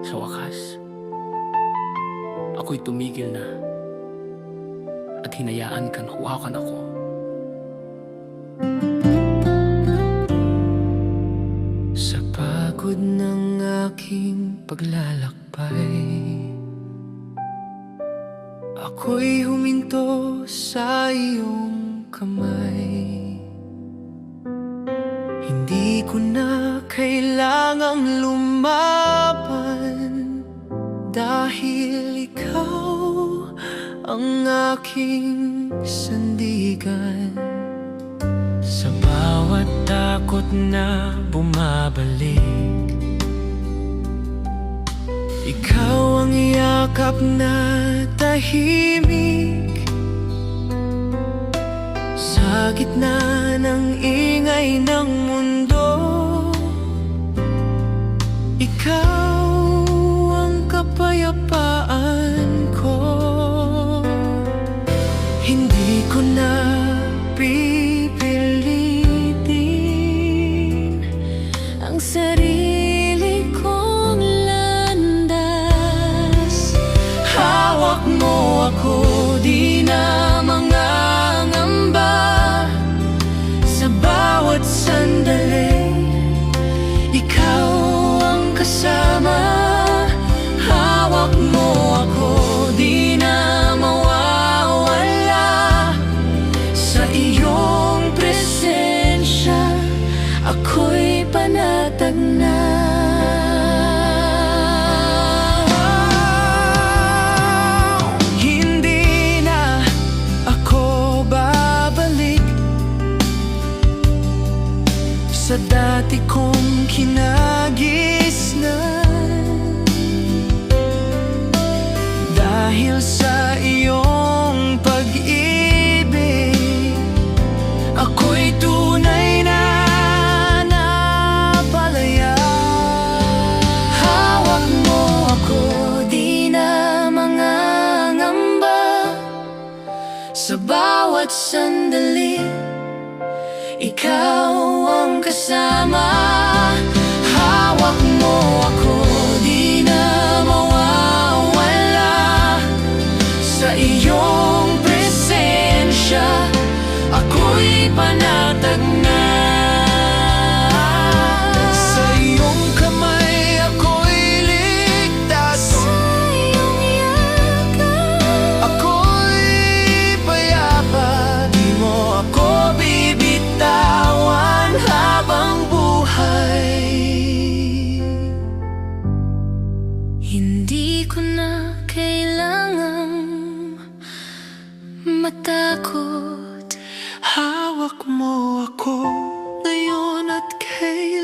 Sa wakas, ako'y tumigil na at hinayaan kang hawakan ako. Sa pagod ng aking paglalakbay, ako'y huminto sa iyong kamay. Hindi ko na kailangang lumaban, dahil ikaw ang aking sandigan. Sa bawat takot na bumabalik, ikaw ang yakap na tahimik. Sa gitna ng ingay ng mundo, ikaw ang kapayapaan ko. Hindi ko na pipilitin ang sarili kong landas. Hawak mo ako, di na mangangamba. Sa bawat sandali, ikaw ang kasama. Hawak mo ako, di na mawawala. Sa iyong presensya, ako'y panatag na. Hindi na ako babalik sa dati kong kinagisnan, dahil sa iyong pag-ibig, ako'y tunay na napalaya. Hawak mo ako, di na mangangamba. Sa bawat sandali, ikaw ang kasama. Hawak mo ako, di na mawawala. Sa iyong presensya, ako'y panatag na. Sa iyong kamay, ako'y ligtas. Sa iyong yakap, ako'y payapa. Di mo ako bibitawan habang buhay. Hindi ko na kailangang matakot. Hawak mo ako ngayon at kailan.